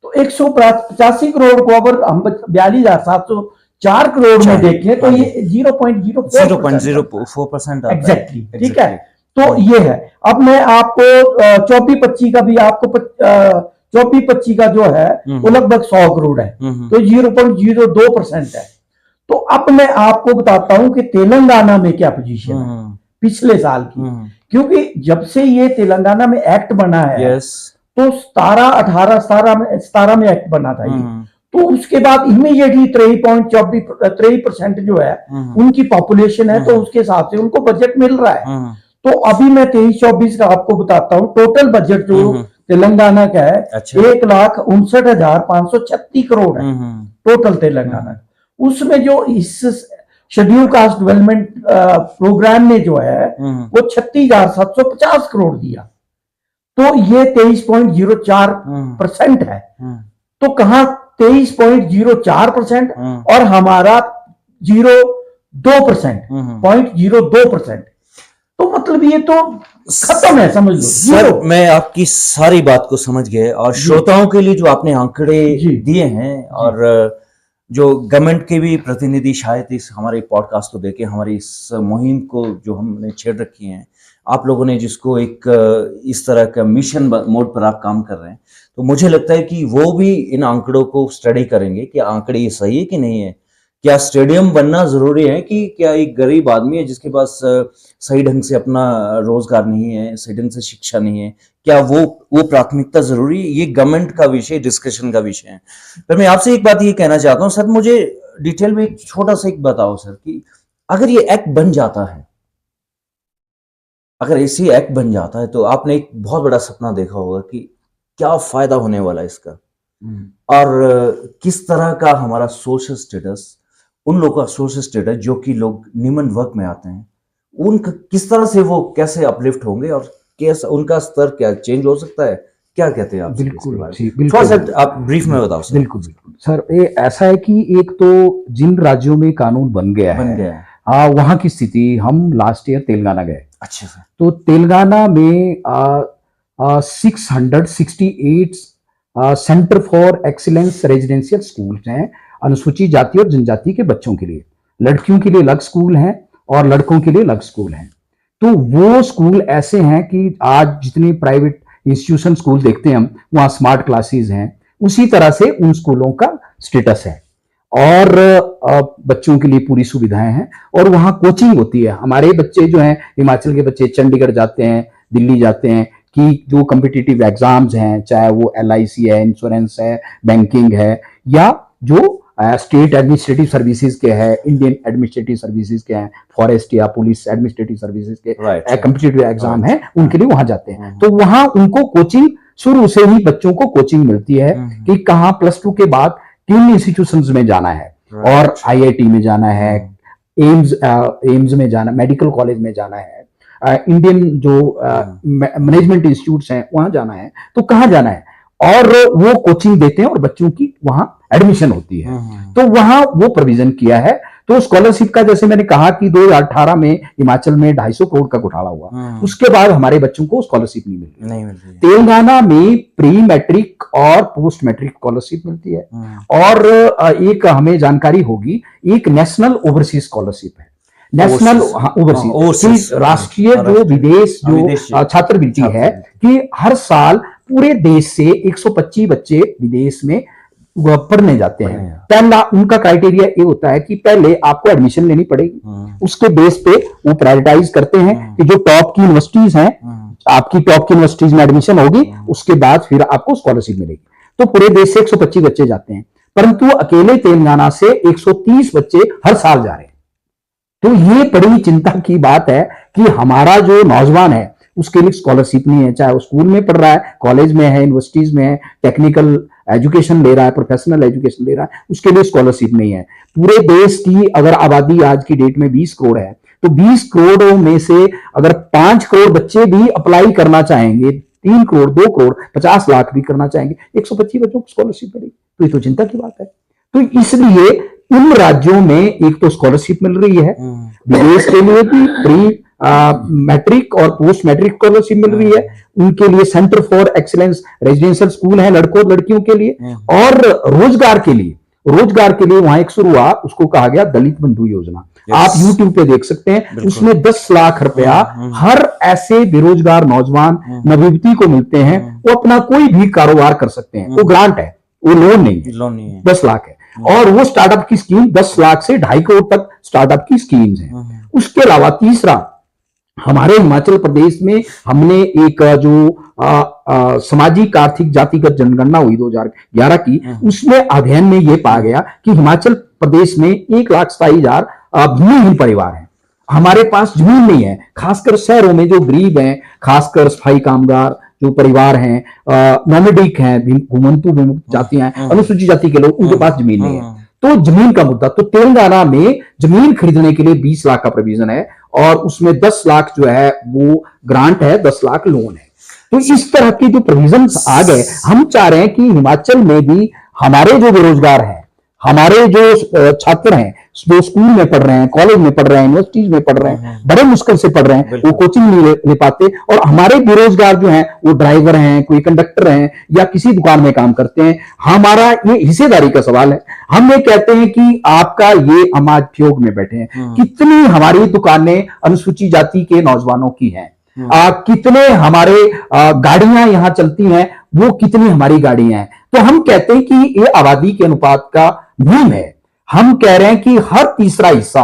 तो 185 करोड़ को अगर हम 42,704 करोड़ में देखें तो ये 0.04% एग्जैक्टली, ठीक है। तो ये है। अब मैं आपको 24-25 का भी, आपको 24-25 का जो है वो लगभग 100 करोड़ है, तो 0.02% है। तो अब मैं आपको बताता हूं कि तेलंगाना में क्या पोजीशन है पिछले साल की, क्योंकि जब से ये तेलंगाना में एक्ट बना है, तो 17 में एक्ट बना था ये, तो उसके बाद इमीडिएटली 23% जो है उनकी पॉपुलेशन है, तो उसके हिसाब से उनको बजट मिल रहा है। तो अभी मैं 23-24 का आपको बताता हूं टोटल बजट जो तेलंगाना का है, 1,59,536 करोड़ है टोटल तेलंगाना। उसमें जो इस शेड्यूल कास्ट डेवलपमेंट प्रोग्राम ने जो है वो 36,750 करोड़ दिया, तो ये 23.04% है। तो कहां 23.04% और हमारा 0.02%, तो मतलब ये तो खत्म है, समझ लो। सर मैं आपकी सारी बात को समझ गया, और श्रोताओं के लिए जो आपने आंकड़े दिए हैं, और जो गवर्नमेंट के भी प्रतिनिधि शायद इस हमारे पॉडकास्ट को देखे, हमारी इस मुहिम को जो हमने छेड़ रखी है, आप लोगों ने जिसको एक इस तरह का मिशन मोड पर आप काम कर रहे हैं, तो मुझे लगता है कि वो भी इन आंकड़ों को स्टडी करेंगे कि आंकड़े ये सही है कि नहीं है। क्या स्टेडियम बनना जरूरी है, कि क्या एक गरीब आदमी है जिसके पास सही ढंग से अपना रोजगार नहीं है, सही ढंग से शिक्षा नहीं है, क्या वो प्राथमिकता जरूरी है? ये गवर्नमेंट का विषय, डिस्कशन का विषय है। पर मैं आपसे एक बात ये कहना चाहता हूँ सर, मुझे डिटेल में एक छोटा सा एक बताओ सर, कि अगर ये एक्ट बन जाता है, अगर ऐसी एक्ट बन जाता है, तो आपने एक बहुत बड़ा सपना देखा होगा कि क्या फायदा होने वाला है इसका, और किस तरह का हमारा सोशल स्टेटस, उन लोगों का सोशल स्टेटस जो कि लोग निम्न वर्ग में आते हैं, उनका किस तरह से वो कैसे अपलिफ्ट होंगे, और कैसे उनका स्तर क्या चेंज हो सकता है, क्या कहते हैं आप? बिल्कुल, थोड़ा सा आप ब्रीफ में बताओ सर। बिल्कुल सर, ये ऐसा है कि एक तो जिन राज्यों में कानून बन गया है, वहां की स्थिति, हम लास्ट ईयर तेलंगाना गए। अच्छा सर। तो तेलंगाना में 668 centre for excellence residential schools हैं अनुसूचित जाति और जनजाति के बच्चों के लिए। लड़कियों के लिए अलग स्कूल हैं और लड़कों के लिए अलग स्कूल हैं। तो वो स्कूल ऐसे हैं कि आज जितने प्राइवेट इंस्टीट्यूशन स्कूल देखते हैं हम, वहाँ स्मार्ट क्लासेस हैं, उसी तरह से उन स्कूलों का स्टेटस है, और बच्चों के लिए पूरी सुविधाएं हैं, और वहाँ कोचिंग होती है। हमारे बच्चे जो हैं, हिमाचल के बच्चे चंडीगढ़ जाते हैं, दिल्ली जाते हैं, कि जो कम्पिटिटिव एग्जाम्स हैं, चाहे वो LIC है, इंश्योरेंस है, बैंकिंग है, या जो स्टेट एडमिनिस्ट्रेटिव सर्विसेज के हैं, इंडियन एडमिनिस्ट्रेटिव सर्विसेज के हैं, फॉरेस्ट या पुलिस एडमिनिस्ट्रेटिव सर्विसेज के कम्पिटिटिव एग्जाम हैं, उनके लिए वहां जाते हैं। तो वहां उनको कोचिंग, शुरू से ही बच्चों को कोचिंग मिलती है कि कहाँ +2 के बाद किन इंस्टीट्यूशंस में जाना है, और IIT में जाना है, एम्स में जाना, मेडिकल कॉलेज में जाना है, इंडियन जो मैनेजमेंट इंस्टीट्यूट्स हैं वहां जाना है, तो कहाँ जाना है, और वो कोचिंग देते हैं और बच्चों की वहां एडमिशन होती है। तो वहां वो प्रोविजन किया है। तो स्कॉलरशिप का, जैसे मैंने कहा कि 2018 में हिमाचल में 250 करोड़ का घोटाला हुआ, उसके बाद हमारे बच्चों को स्कॉलरशिप नहीं मिल रही। तेलंगाना में प्री मैट्रिक और पोस्ट मैट्रिक स्कॉलरशिप मिलती है, और एक हमें जानकारी होगी, एक नेशनल ओवरसीज स्कॉलरशिप है, नेशनल ओवरसीज राष्ट्रीय जो विदेश जो छात्रवृत्ति है, कि हर साल पूरे देश से 125 बच्चे विदेश में पढ़ने जाते हैं। पहला उनका क्राइटेरिया ये होता है कि पहले आपको एडमिशन लेनी पड़ेगी, उसके बेस पे वो प्रायोरिटाइज करते हैं कि जो टॉप की यूनिवर्सिटीज हैं, आपकी टॉप की यूनिवर्सिटीज में एडमिशन होगी, उसके बाद फिर आपको स्कॉलरशिप मिलेगी। तो पूरे देश से 125 बच्चे जाते हैं, परंतु अकेले तेलंगाना से 130 बच्चे हर साल जा रहे हैं। तो ये बड़ी चिंता की बात है कि हमारा जो नौजवान है उसके लिए स्कॉलरशिप नहीं है, चाहे वो स्कूल में पढ़ रहा है, कॉलेज में है, यूनिवर्सिटीज में है, टेक्निकल एजुकेशन ले रहा है, प्रोफेशनल एजुकेशन ले रहा है, उसके लिए स्कॉलरशिप नहीं है। पूरे देश की अगर आबादी आज की डेट में 20 करोड़ है, तो 20 करोड़ में से अगर 5 करोड़ बच्चे भी अप्लाई करना चाहेंगे, 3 करोड़, 2 करोड़, 50 लाख भी करना चाहेंगे, 125 बच्चों को स्कॉलरशिप मिलेगी। तो ये तो चिंता की बात है। तो इसलिए इन राज्यों में एक तो स्कॉलरशिप मिल रही है, विदेश के लिए भी प्री मैट्रिक और पोस्ट मैट्रिक स्कॉलरशिप मिल रही है, उनके लिए centre for excellence residential school है लड़कों लड़कियों के लिए, और रोजगार के लिए वहां एक शुरू हुआ, उसको कहा गया दलित बंधु योजना। आप YouTube पे देख सकते हैं, उसमें 10 लाख रुपया हर ऐसे बेरोजगार नौजवान नवयुवती को मिलते हैं, वो अपना कोई भी कारोबार कर सकते हैं। वो ग्रांट है, वो लोन नहीं है, 10 लाख है। और वो स्टार्टअप की स्कीम 10 लाख से 2.5 करोड़ तक स्टार्टअप की स्कीम्स हैं। उसके अलावा तीसरा, हमारे हिमाचल प्रदेश में हमने एक जो सामाजिक आर्थिक जातिगत जनगणना हुई 2011 की, उसमें अध्ययन में यह पाया गया कि हिमाचल प्रदेश में 1,27,000 भूमिहीन परिवार हैं। हमारे पास जमीन नहीं है, खासकर शहरों में जो गरीब हैं, खासकर सफाई कामगार जो परिवार हैं, नॉमेडिक हैं, घुमंतु जातियां हैं, अनुसूचित जाति के लोग, उनके पास जमीन नहीं है। तो जमीन का मुद्दा, तो तेलंगाना में जमीन खरीदने के लिए 20 लाख का प्रोविजन है, और उसमें 10 लाख जो है वो ग्रांट है, 10 लाख लोन है। तो इस तरह के जो प्रोविजन आ गए, हम चाह रहे हैं कि हिमाचल में भी हमारे जो बेरोजगार हैं, हमारे जो छात्र हैं, जो स्कूल में पढ़ रहे हैं, कॉलेज में पढ़ रहे हैं, यूनिवर्सिटीज में पढ़ रहे हैं, बड़े मुश्किल से पढ़ रहे हैं, वो कोचिंग नहीं ले पाते, और हमारे बेरोजगार जो हैं वो ड्राइवर हैं, कोई कंडक्टर हैं, या किसी दुकान में काम करते हैं। हमारा ये हिस्सेदारी का सवाल है। हम ये कहते हैं कि आपका ये हम आज उपयोग में बैठे हैं, कितनी हमारी दुकानें अनुसूचित जाति के नौजवानों की हैं, कितने हमारे गाड़ियां यहां चलती हैं, वो कितनी हमारी गाड़ियां हैं। तो हम कहते हैं कि ये आबादी के अनुपात का नियम है। हम कह रहे हैं कि हर तीसरा हिस्सा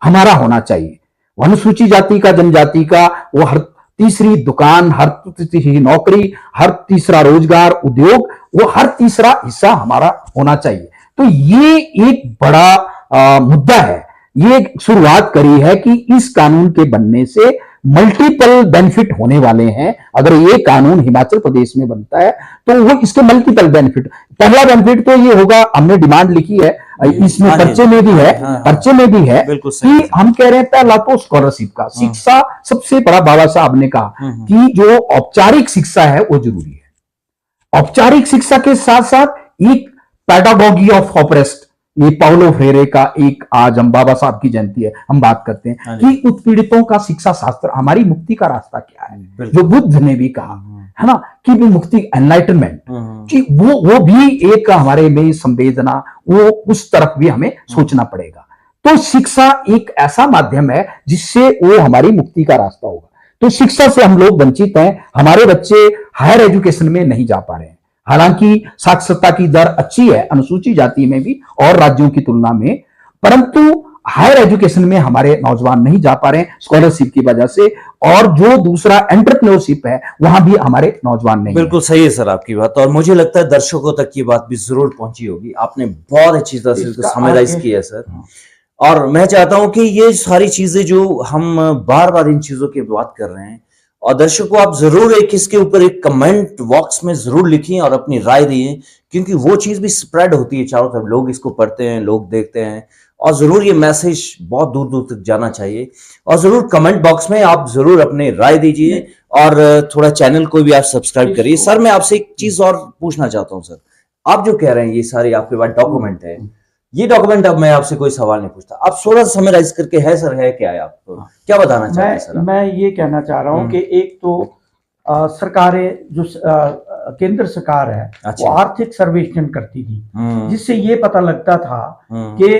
हमारा होना चाहिए। अनुसूचित जाति का, जनजाति का, वो हर तीसरी दुकान, हर तीसरी नौकरी, हर तीसरा रोजगार, उद्योग, वो हर तीसरा हिस्सा हमारा होना चाहिए। तो ये एक बड़ा मुद्दा है। ये शुरुआत करी है कि इस कानून के बनने से मल्टीपल बेनिफिट होने वाले हैं। अगर ये कानून हिमाचल प्रदेश में बनता है तो वो इसके मल्टीपल बेनिफिट, पहला बेनिफिट तो ये होगा, हमने डिमांड लिखी है, इसमें पर्चे में भी है, पर्चे में भी है कि हम कह रहे हैं पहला तो स्कॉलरशिप का, शिक्षा सबसे बड़ा। बाबा साहब ने कहा कि जो औपचारिक शिक्षा है वो जरूरी है। औपचारिक शिक्षा के साथ साथ एक पैडागॉजी ऑफ ऑपरेस्ट, ये पाउलो फ्रेरे का एक, आज हम बाबा साहब की जयंती है, हम बात करते हैं कि उत्पीड़ितों का शिक्षा शास्त्र, हमारी मुक्ति का रास्ता क्या है, जो बुद्ध ने भी कहा है ना, कि भी मुक्ति, एनलाइटनमेंट, कि वो भी एक हमारे में संवेदना, वो उस तरफ भी हमें सोचना पड़ेगा। तो शिक्षा एक ऐसा माध्यम है जिससे वो हमारी मुक्ति का रास्ता होगा। तो शिक्षा से हम लोग वंचित हैं, हमारे बच्चे हायर एजुकेशन में नहीं जा पा रहे हैं। हालांकि साक्षरता की दर अच्छी है अनुसूचित जाति में भी और राज्यों की तुलना में, परंतु हायर एजुकेशन में हमारे नौजवान नहीं जा पा रहे हैं स्कॉलरशिप की वजह से। और जो दूसरा एंटरप्रेन्योरशिप है, वहां भी हमारे नौजवान नहीं। बिल्कुल सही है सर आपकी बात, और मुझे लगता है दर्शकों तक ये बात भी जरूर पहुंची होगी। आपने बहुत अच्छी तरह से इसको समराइज किया सर। और मैं चाहता हूं कि ये सारी चीजें जो हम बार बार इन चीजों की बात कर रहे हैं, और दर्शकों आप जरूर एक इसके ऊपर एक कमेंट बॉक्स में जरूर लिखिए और अपनी राय दिए, क्योंकि वो चीज भी स्प्रेड होती है चारों तरफ, लोग इसको पढ़ते हैं, लोग देखते हैं, और जरूर ये मैसेज बहुत दूर दूर तक जाना चाहिए। और जरूर कमेंट बॉक्स में आप जरूर अपनी राय दीजिए, और थोड़ा चैनल को भी आप सब्सक्राइब करिए। सर मैं आपसे एक चीज और पूछना चाहता हूँ सर, आप जो कह रहे हैं ये सारे आपके पास डॉक्यूमेंट है, ये डॉक्यूमेंट, अब मैं आपसे कोई सवाल नहीं पूछता, आप थोड़ा समराइज करके है सर, है क्या है, आप क्या बताना चाहते हैं सर? मैं ये कहना चाह रहा हूँ कि एक तो सरकारें जो केंद्र सरकार है, वो आर्थिक सर्वेक्षण करती थी, जिससे ये पता लगता था कि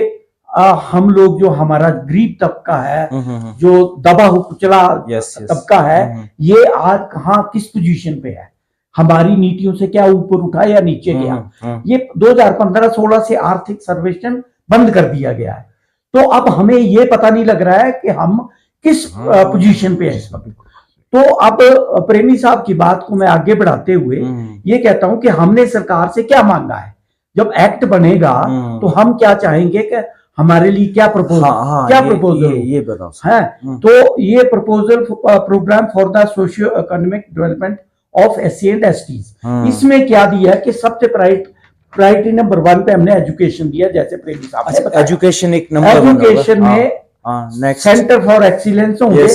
हम लोग, जो हमारा गरीब तबका है, जो दबा कुचला तबका है, ये आज कहाँ किस पोजीशन पे है। हमारी नीतियों से क्या ऊपर उठा या नीचे गया। ये 2015-16 से आर्थिक सर्वेक्षण बंद कर दिया गया है, तो अब हमें ये पता नहीं लग रहा है कि हम किस पोजीशन पे है इस वक्त। तो अब प्रेमी साहब की बात को मैं आगे बढ़ाते हुए ये कहता हूं कि हमने सरकार से क्या मांगा है। जब एक्ट बनेगा तो हम क्या चाहेंगे कि हमारे लिए क्या प्रपोजल, क्या प्रपोजल ये बताओ है। तो ये proposal programme for the socio economic development of SC and STs, इसमें क्या दिया है कि सबसे प्रायोरिटी नंबर 1 पे हमने एजुकेशन दिया, जैसे प्रेमी साहब ने बताया। एजुकेशन एक नंबर, एजुकेशन में सेंटर फॉर एक्सीलेंस होंगे,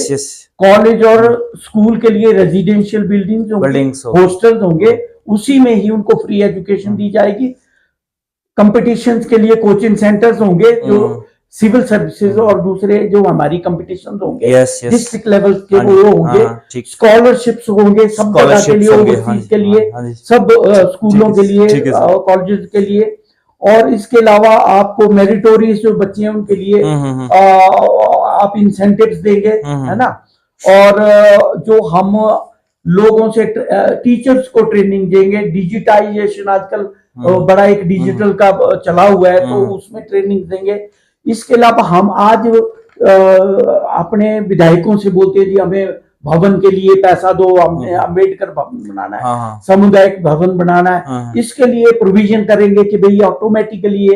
कॉलेज और स्कूल के लिए रेजिडेंशियल बिल्डिंग्स होंगे, हॉस्टल्स होंगे, उसी में ही उनको फ्री एजुकेशन दी जाएगी। कंपटीशंस के लिए कोचिंग सेंटर्स होंगे, जो सिविल सर्विसेज और दूसरे जो हमारी कंपटीशन होंगे डिस्ट्रिक्ट लेवल के वो होंगे। स्कॉलरशिप्स होंगे सब जगह के लिए, ओवरसीज के लिए, सब स्कूलों के लिए, कॉलेजेस के लिए। और इसके अलावा आपको मेरिटोरियस जो बच्चे हैं उनके लिए आप इंसेंटिव्स देंगे, है ना। और जो हम लोगों से टीचर्स को ट्रेनिंग देंगे। डिजिटाइजेशन आजकल बड़ा एक डिजिटल का चला हुआ है, तो उसमें ट्रेनिंग देंगे। इसके अलावा हम आज अपने विधायकों से बोलते हैं जी हमें भवन के लिए पैसा दो, हमने अम्बेडकर भवन बनाना है, सामुदायिक भवन बनाना है, इसके लिए प्रोविजन करेंगे कि भाई ऑटोमेटिकली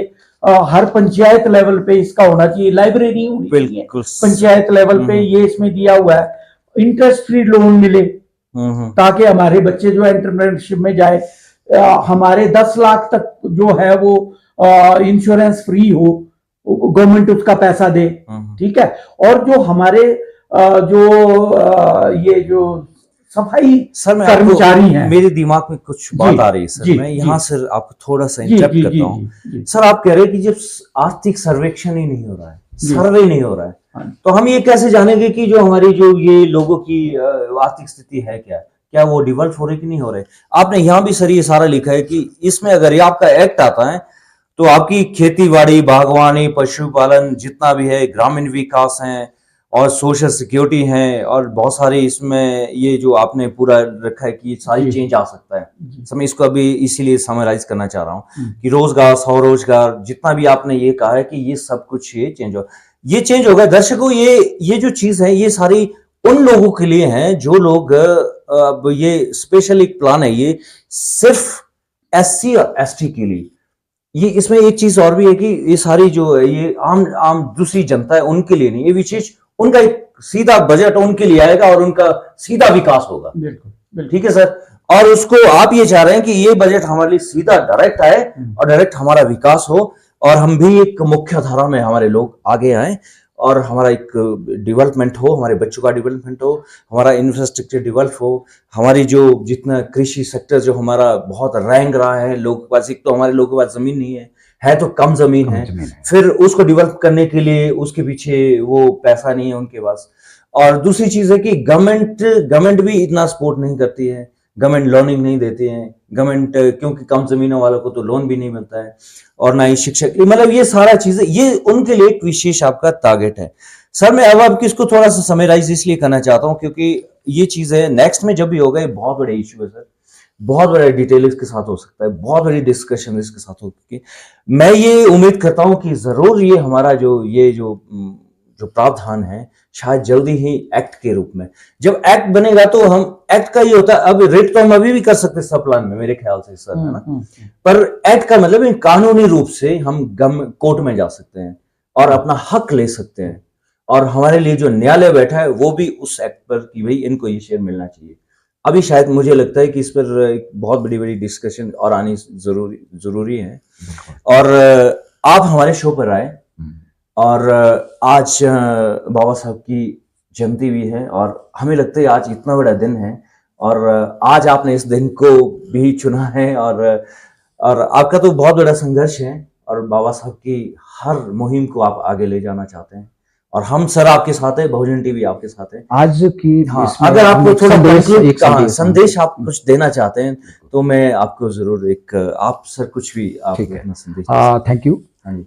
हर पंचायत लेवल पे इसका होना चाहिए, लाइब्रेरी होनी चाहिए पंचायत लेवल पे, ये इसमें दिया हुआ है। इंटरेस्ट फ्री लोन मिले ताकि हमारे बच्चे जो एंटरप्रेन्योरशिप में जाए, हमारे 10 लाख तक जो है वो इंश्योरेंस फ्री हो, गवर्नमेंट उसका पैसा दे, ठीक है। और जो हमारे ये जो सफाई कर्मचारी हैं, मेरे दिमाग में कुछ बात आ रही है सर, मैं यहाँ सर आपको थोड़ा सा इंटरप्ट करता हूँ। सर आप कह रहे हैं कि जब आर्थिक सर्वेक्षण ही नहीं हो रहा है, सर्वे नहीं हो रहा है, तो हम ये कैसे जानेंगे कि जो हमारी जो ये लोगों की आर्थिक स्थिति है क्या वो डेवलप हो रही कि नहीं हो रही। आपने यहाँ भी सर ये सारा लिखा है कि इसमें अगर ये आपका एक्ट आता है तो आपकी खेती बाड़ी, बागवानी, पशुपालन जितना भी है, ग्रामीण विकास है और सोशल सिक्योरिटी है, और बहुत सारी इसमें ये जो आपने पूरा रखा है कि ये सारी चेंज आ सकता है। मैं इसको अभी इसीलिए समराइज करना चाह रहा हूँ कि रोजगार, स्वरोजगार, जितना भी आपने ये कहा है कि ये सब कुछ ये चेंज होगा। दर्शकों, ये जो चीज है ये सारी उन लोगों के लिए है जो लोग अब ये स्पेशल एक प्लान है, ये सिर्फ एससी और एसटी के लिए। ये इसमें एक चीज और भी है कि ये सारी जो है ये आम दूसरी जनता है उनके लिए नहीं, ये विशेष उनका एक सीधा बजट उनके लिए आएगा और उनका सीधा विकास होगा। बिल्कुल ठीक है सर। और उसको आप ये चाह रहे हैं कि ये बजट हमारे लिए सीधा डायरेक्ट आए और डायरेक्ट हमारा विकास हो, और हम भी एक मुख्य धारा में हमारे लोग आगे आए और हमारा एक डेवलपमेंट हो, हमारे बच्चों का डेवलपमेंट हो, हमारा इंफ्रास्ट्रक्चर डेवलप हो, हमारी जो जितना कृषि सेक्टर जो हमारा बहुत रैंक रहा है, लोगों के पास, एक तो हमारे लोगों के पास जमीन नहीं है तो कम जमीन है, फिर उसको डेवलप करने के लिए उसके पीछे वो पैसा नहीं है उनके पास। और दूसरी चीज है कि गवर्नमेंट भी इतना सपोर्ट नहीं करती है, गवर्नमेंट लोनिंग नहीं देती है, गवर्नमेंट क्योंकि कम जमीनों वालों को तो लोन भी नहीं मिलता है, और ना ही शिक्षक, मतलब ये सारा चीजें ये उनके लिए एक विशेष आपका टारगेट है। सर मैं अब आपकी इसको थोड़ा सा समराइज इसलिए करना चाहता हूँ क्योंकि ये चीजें नेक्स्ट में जब भी होगा ये बहुत बड़े इश्यू है सर, बहुत बड़ा डिटेल इसके साथ हो सकता है, बहुत बड़ी डिस्कशन इसके साथ होगी। मैं ये उम्मीद करता हूँ कि जरूर ये हमारा जो प्रावधान है शायद जल्दी ही एक्ट के रूप में, जब एक्ट बनेगा तो हम एक्ट का ये होता है, अब रेट तो हम अभी भी कर सकते हैं सब प्लान में मेरे ख्याल से सर, है ना, पर एक्ट का मतलब कानूनी रूप से हम कोर्ट में जा सकते हैं और अपना हक ले सकते हैं, और हमारे लिए जो न्यायालय बैठा है वो भी उस एक्ट पर कि भाई इनको ये शेयर मिलना चाहिए। अभी शायद मुझे लगता है कि इस पर एक बहुत बड़ी डिस्कशन और आनी जरूरी है। और आप हमारे शो पर आए और आज बाबा साहब की जयंती भी है, और हमें लगता है आज इतना बड़ा दिन है और आज आपने इस दिन को भी चुना है, और आपका तो बहुत बड़ा संघर्ष है और बाबा साहब की हर मुहिम को आप आगे ले जाना चाहते हैं, और हम सर आपके साथ है, बहुजन टीवी आपके साथ है आज की। हाँ, अगर आपको थोड़ा संदेश आप कुछ देना चाहते हैं तो मैं आपको जरूर आप सर कुछ भी आप अपना संदेश। Thank you. जी।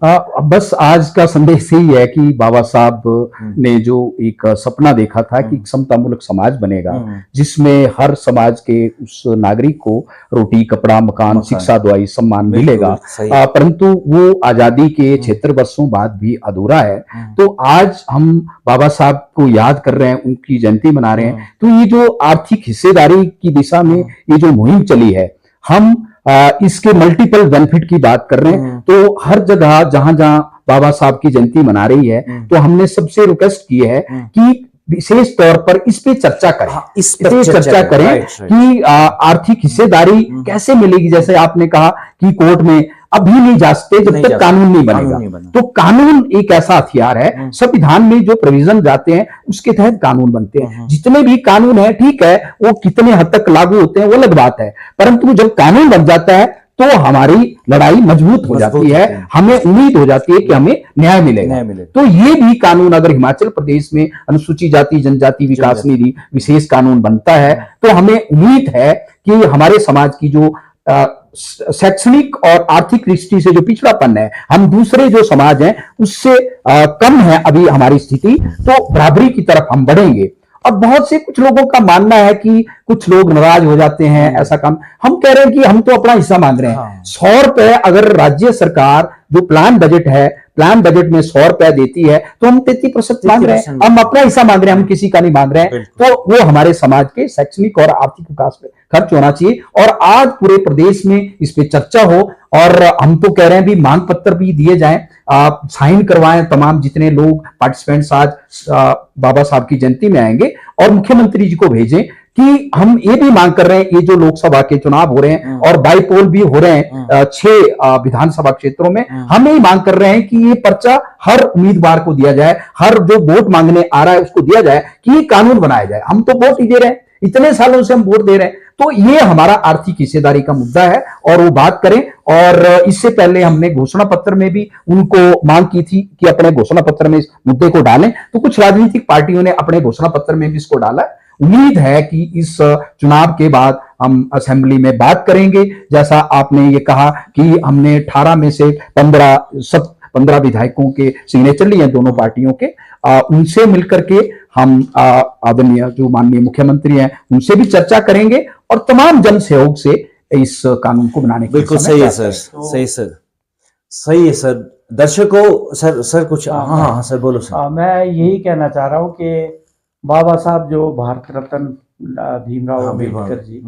बस आज का संदेश यही है कि बाबा साहब ने जो एक सपना देखा था कि समतामूलक समाज बनेगा जिसमें हर समाज के उस नागरिक को रोटी, कपड़ा, मकान, शिक्षा, दवाई, सम्मान मिलेगा, परंतु वो आजादी के 76 वर्षों बाद भी अधूरा है। तो आज हम बाबा साहब को याद कर रहे हैं, उनकी जयंती मना रहे हैं। तो ये जो आर्थिक हिस्सेदारी की दिशा में ये जो मुहिम चली है, हम इसके मल्टीपल बेनिफिट की बात कर रहे हैं। तो हर जगह जहां जहां बाबा साहब की जयंती मना रही है, तो हमने सबसे रिक्वेस्ट की है कि विशेष तौर पर इस पे चर्चा करें, इस पे चर्चा करें कि आर्थिक हिस्सेदारी कैसे मिलेगी। जैसे आपने कहा कि कोर्ट में अभी नहीं जा सकते जब तक कानून नहीं बनेगा। तो कानून एक ऐसा हथियार है, संविधान में जो प्रोविजन जाते हैं उसके तहत कानून बनते हैं। जितने भी कानून है, ठीक है, वो कितने हद तक लागू होते हैं वो अलग बात है, परंतु जब कानून बन जाता है तो हमारी लड़ाई मजबूत हो जाती है, हमें उम्मीद हो जाती है कि हमें न्याय मिलेगा। तो ये भी कानून अगर हिमाचल प्रदेश में अनुसूचित जाति जनजाति विकास निधि विशेष कानून बनता है, तो हमें उम्मीद है कि हमारे समाज की जो शैक्षणिक और आर्थिक दृष्टि से जो पिछड़ापन है, हम दूसरे जो समाज हैं उससे कम है अभी हमारी स्थिति, तो बराबरी की तरफ हम बढ़ेंगे। और बहुत से कुछ लोगों का मानना है कि कुछ लोग नाराज हो जाते हैं, ऐसा काम हम कह रहे हैं कि हम तो अपना हिस्सा मांग रहे हैं। 100 रुपए अगर राज्य सरकार जो प्लान बजट है, प्लान बजट में 100 रुपया देती है, तो हम 33% मांग रहे हैं, हम अपना हिस्सा मांग रहे हैं, हम किसी का नहीं मांग रहे हैं। तो वो हमारे समाज के शैक्षणिक और आर्थिक विकास पे खर्च होना चाहिए। और आज पूरे प्रदेश में इस पे चर्चा हो, और हम तो कह रहे हैं भी मांग पत्र भी दिए जाएं, आप साइन करवाएं तमाम जितने लोग पार्टिसिपेंट्स आज बाबा साहब की जयंती में आएंगे, और मुख्यमंत्री जी को भेजें कि हम ये भी मांग कर रहे हैं, ये जो लोकसभा के चुनाव हो रहे हैं और बाईपोल भी हो रहे हैं 6 विधानसभा क्षेत्रों में, हम ये मांग कर रहे हैं कि ये पर्चा हर उम्मीदवार को दिया जाए, हर जो वोट मांगने आ रहा है उसको दिया जाए, कि ये कानून बनाया जाए। हम तो वोट ही दे रहे हैं, इतने सालों से हम वोट दे रहे हैं, तो ये हमारा आर्थिक हिस्सेदारी का मुद्दा है और वो बात करें। और इससे पहले हमने घोषणा पत्र में भी उनको मांग की थी कि अपने घोषणा पत्र में इस मुद्दे को डालें, तो कुछ राजनीतिक पार्टियों ने अपने घोषणा पत्र में भी इसको डाला। उम्मीद है कि इस चुनाव के बाद हम असेंबली में बात करेंगे। जैसा आपने ये कहा कि हमने 18 में से 15 विधायकों के सिग्नेचर लिए हैं दोनों पार्टियों के, उनसे मिलकर के हम आदरणीय जो माननीय मुख्यमंत्री हैं उनसे भी चर्चा करेंगे और तमाम जन सहयोग से इस कानून को बनाने की। बिल्कुल सही है सर, सही सर, सही है सर। दर्शकों सर कुछ हाँ सर बोलो सर। मैं यही कहना चाह रहा हूँ कि बाबा साहब जो भारत रत्न भीमराव अम्बेडकर जी,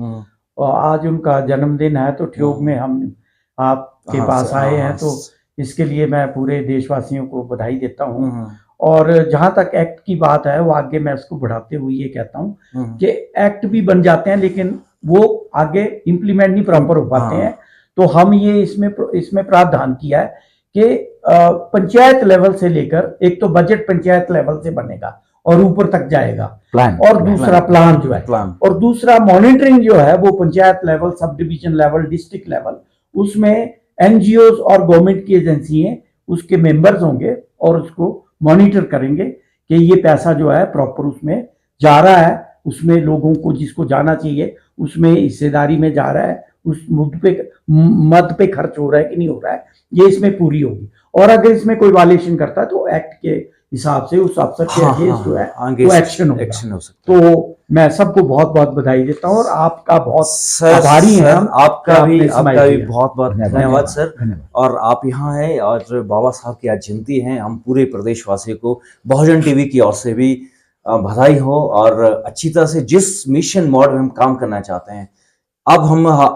और आज उनका जन्मदिन है, तो ट्यूब में हम आपके पास आए हैं, तो इसके लिए मैं पूरे देशवासियों को बधाई देता हूँ। और जहां तक एक्ट की बात है, वो आगे मैं उसको बढ़ाते हुए ये कहता हूँ कि एक्ट भी बन जाते हैं लेकिन वो आगे इम्प्लीमेंट नहीं प्रॉपर हो पाते हैं। तो हम ये इसमें प्रावधान किया है कि पंचायत लेवल से लेकर, एक तो बजट पंचायत लेवल से बनेगा और ऊपर तक जाएगा प्लान, और दूसरा प्लान जो है, और दूसरा मॉनिटरिंग जो है वो panchayat level, sub division level, district level, उसमें एनजीओ और गवर्नमेंट की एजेंसी उसके मेंबर्स होंगे और उसको मॉनिटर करेंगे कि ये पैसा जो है प्रॉपर उसमें जा रहा है, उसमें लोगों को जिसको जाना चाहिए उसमें हिस्सेदारी में जा रहा है, उस मद पे खर्च हो रहा है कि नहीं हो रहा है, ये इसमें पूरी होगी। और अगर इसमें कोई वायलेशन करता है तो एक्ट के हिसाब से उस अफसर के अगेंस्ट जो है वो एक्शन हो सकता है। तो मैं सबको बहुत बहुत बधाई देता हूँ और आपका बहुत आभारी हैं हम। आपका भी बहुत बहुत धन्यवाद सर। और आप यहाँ हैं और बाबा साहब की आज जयंती है, हम पूरे प्रदेशवासियों को बहुजन टीवी की ओर से भी बधाई हो। और अच्छी तरह से जिस मिशन मोड में हम काम करना चाहते हैं, अब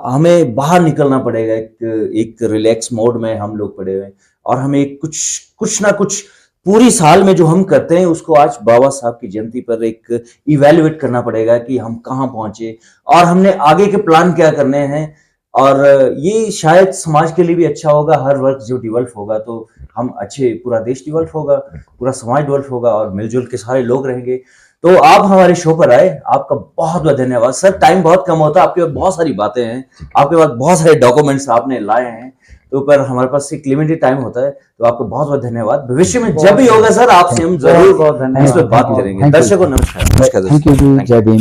हमें बाहर निकलना पड़ेगा, एक रिलैक्स मोड में हम लोग पड़े हुए, और हमें कुछ ना कुछ पूरी साल में जो हम करते हैं उसको आज बाबा साहब की जयंती पर एक इवैल्यूएट करना पड़ेगा कि हम कहाँ पहुंचे और हमने आगे के प्लान क्या करने हैं। और ये शायद समाज के लिए भी अच्छा होगा, हर वर्ग जो डेवलप होगा तो हम अच्छे, पूरा देश डेवलप होगा, पूरा समाज डेवलप होगा और मिलजुल के सारे लोग रहेंगे। तो आप हमारे शो पर आए, आपका बहुत बहुत धन्यवाद सर। टाइम बहुत कम होता है, आपके पास बहुत सारी बातें हैं, आपके पास बहुत सारे डॉक्यूमेंट्स आपने लाए हैं, तो पर हमारे पास एक लिमिटेड टाइम होता है, तो आपको बहुत बहुत धन्यवाद। भविष्य में जब भी होगा सर आपसे हम जरूर इस पर बात करेंगे। दर्शकों नमस्कार। थैंक यू, जय भीम।